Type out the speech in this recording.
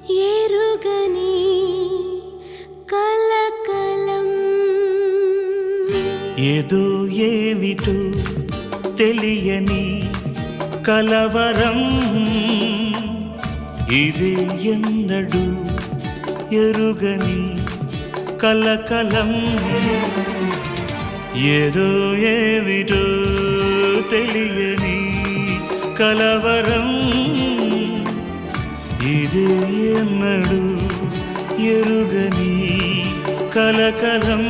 ఎరుగని కలకలం ఏదో ఏమిటో తెలియని కలవరం ఇది ఎన్నడు ఎరుగని కలకలం ఏదో ఏమిటో తెలియని కలవరం ఇది ఎన్నడు ఎరుగని కలకలం